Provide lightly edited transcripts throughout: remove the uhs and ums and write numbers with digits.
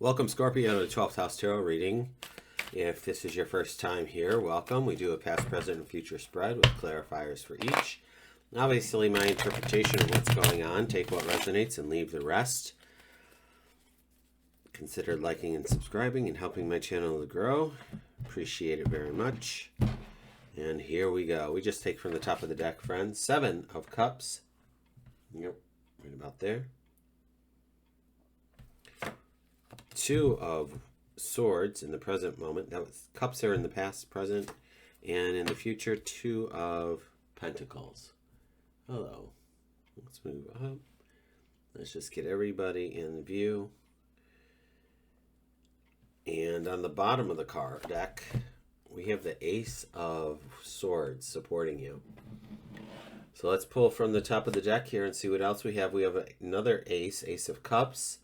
Welcome, Scorpio, to the 12th House Tarot reading. If this is your first time here, welcome. We do a past, present, and future spread with clarifiers for each. Obviously, my interpretation of what's going on. Take what resonates and leave the rest. Consider liking and subscribing and helping my channel to grow. Appreciate it very much. And here we go. We just take from the top of the deck, friends. 7 of Cups. Yep, right about there. 2 of Swords in the present moment. That was, Cups are in the past, present, and in the future, 2 of Pentacles. Hello. Let's move up. Let's just get everybody in view. And on the bottom of the card deck, we have the Ace of Swords supporting you. So let's pull from the top of the deck here and see what else we have. We have another Ace, Ace of Cups,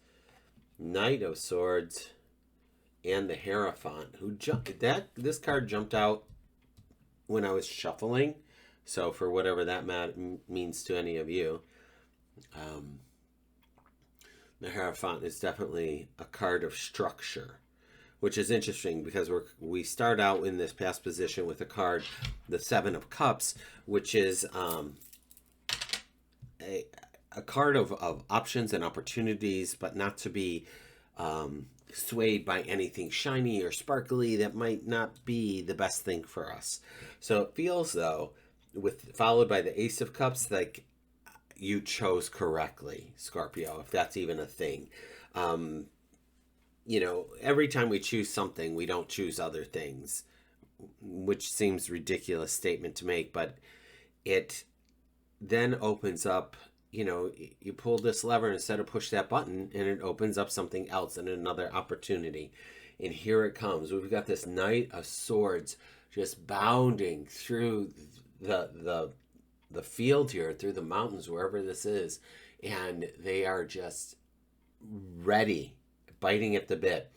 Knight of Swords, and the Hierophant. This card jumped out when I was shuffling. So for whatever that means to any of you, the Hierophant is definitely a card of structure, which is interesting because we start out in this past position with a card, the 7 of Cups, which is a card of options and opportunities, but not to be swayed by anything shiny or sparkly that might not be the best thing for us. So it feels, though, followed by the Ace of Cups, like you chose correctly, Scorpio, if that's even a thing. You know, every time we choose something, we don't choose other things, which seems a ridiculous statement to make, but it then opens up, you know, you pull this lever instead of push that button, and it opens up something else and another opportunity. And here it comes. We've got this Knight of Swords just bounding through the field here, through the mountains, wherever this is, and they are just ready, biting at the bit.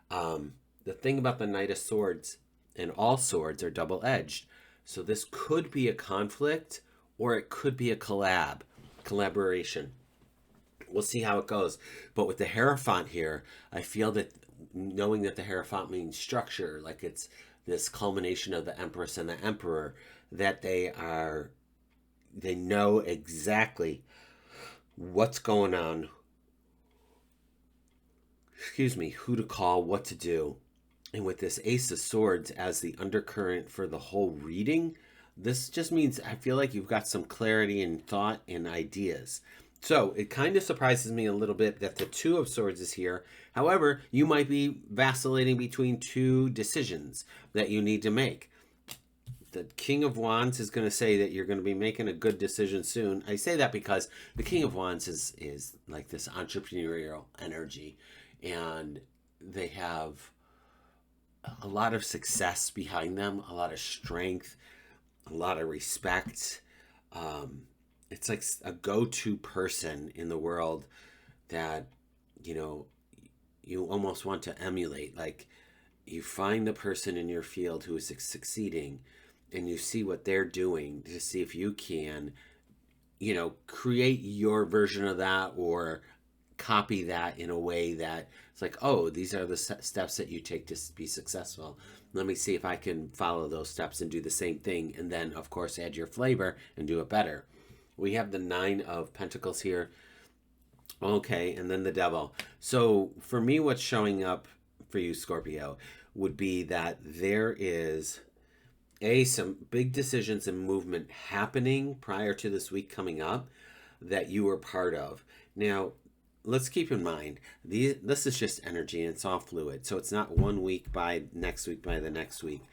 The thing about the Knight of Swords, and all swords are double-edged, so this could be a conflict or it could be a collaboration. We'll see how it goes. But with the Hierophant here, I feel that knowing that the Hierophant means structure, like it's this culmination of the Empress and the Emperor, that they know exactly what's going on, who to call, what to do. And with this Ace of Swords as the undercurrent for the whole reading, this just means I feel like you've got some clarity and thought and ideas. So it kind of surprises me a little bit that the 2 of Swords is here. However, you might be vacillating between 2 decisions that you need to make. The King of Wands is going to say that you're going to be making a good decision soon. I say that because the King of Wands is like this entrepreneurial energy, and they have a lot of success behind them, a lot of strength, a lot of respect. It's like a go-to person in the world that, you know, you almost want to emulate. Like, you find the person in your field who is succeeding, and you see what they're doing to see if you can, you know, create your version of that or copy that in a way that it's like, oh, these are the steps that you take to be successful. Let me see if I can follow those steps and do the same thing. And then, of course, add your flavor and do it better. We have the 9 of Pentacles here. Okay, and then the Devil. So for me, what's showing up for you, Scorpio, would be that there is some big decisions and movement happening prior to this week coming up that you were part of. Now, let's keep in mind, this is just energy and it's all fluid. So it's not 1 week by next week by the next week.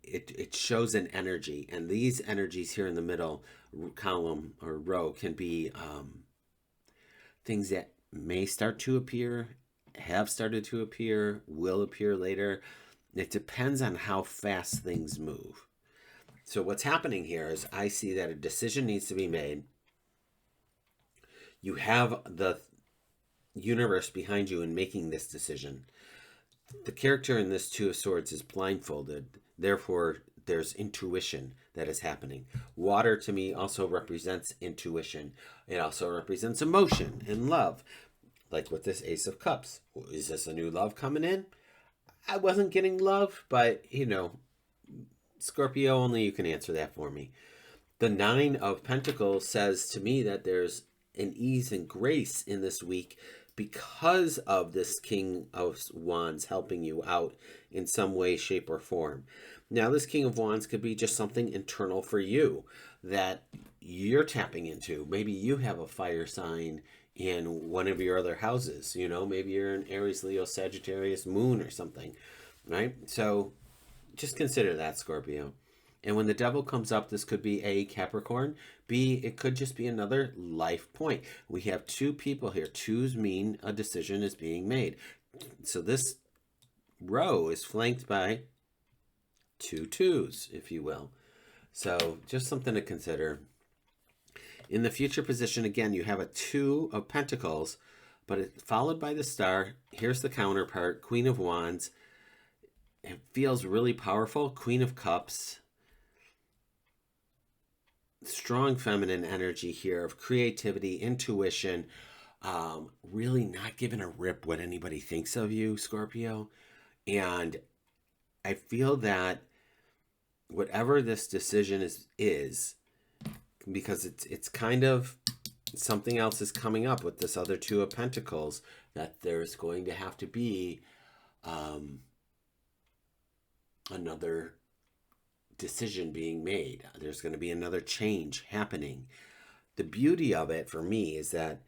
It shows an energy. And these energies here in the middle column or row can be things that may start to appear, have started to appear, will appear later. It depends on how fast things move. So what's happening here is I see that a decision needs to be made. You have the universe behind you in making this decision. The character in this 2 of Swords is blindfolded. Therefore, there's intuition that is happening. Water, to me, also represents intuition. It also represents emotion and love. Like with this Ace of Cups. Is this a new love coming in? I wasn't getting love, but Scorpio, only you can answer that for me. The Nine of Pentacles says to me that there's an ease and grace in this week because of this King of Wands helping you out in some way, shape, or form. Now, this King of Wands could be just something internal for you that you're tapping into. Maybe you have a fire sign in one of your other houses. Maybe you're an Aries, Leo, Sagittarius, Moon, or something, right? So just consider that, Scorpio. And when the devil comes up, this could be A, Capricorn. B, it could just be another life point. We have two people here. Twos mean a decision is being made. So this row is flanked by two twos, if you will. So just something to consider. In the future position, again, you have a Two of Pentacles, but it's followed by the star. Here's the counterpart, Queen of Wands. It feels really powerful. Queen of Cups. Strong feminine energy here of creativity, intuition, really not giving a rip what anybody thinks of you, Scorpio. And I feel that whatever this decision is because it's kind of something else is coming up with this other Two of Pentacles, that there's going to have to be another decision being made. There's going to be another change happening. The beauty of it for me is that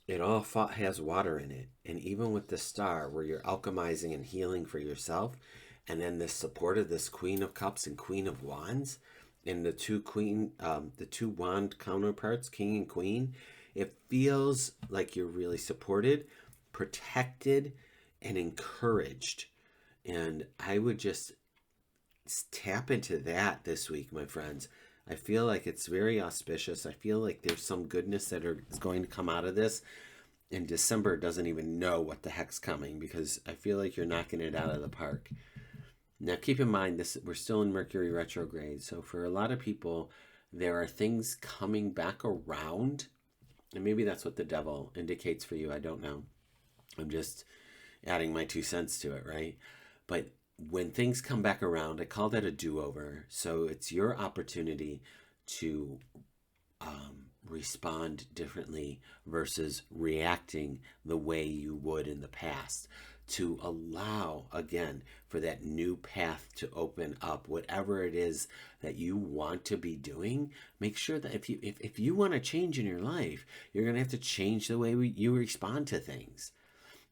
it all has water in it. And even with the star, where you're alchemizing and healing for yourself, and then the support of this Queen of Cups and Queen of Wands, and the two wand counterparts, King and Queen, it feels like you're really supported, protected, and encouraged. And I would just tap into that this week, my friends. I feel like it's very auspicious. I feel like there's some goodness that is going to come out of this. And December doesn't even know what the heck's coming, because I feel like you're knocking it out of the park. Now, keep in mind, we're still in Mercury retrograde. So for a lot of people, there are things coming back around. And maybe that's what the devil indicates for you. I don't know. I'm just adding my 2 cents to it, right? But when things come back around, I call that a do-over. So it's your opportunity to respond differently versus reacting the way you would in the past. To allow, again, for that new path to open up, whatever it is that you want to be doing. Make sure that if you want to change in your life, you're going to have to change the way you respond to things.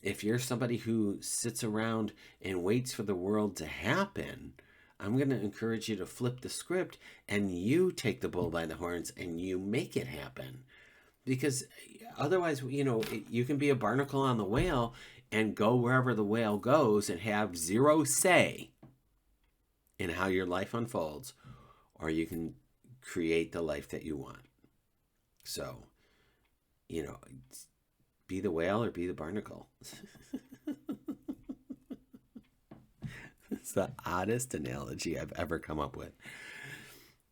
If you're somebody who sits around and waits for the world to happen, I'm going to encourage you to flip the script and you take the bull by the horns and you make it happen. Because otherwise, you can be a barnacle on the whale and go wherever the whale goes and have zero say in how your life unfolds, or you can create the life that you want. So, be the whale or be the barnacle. It's the oddest analogy I've ever come up with.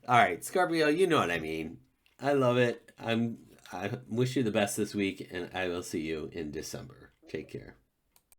All right, Scorpio, you know what I mean. I love it. I wish you the best this week, and I will see you in December. Take care.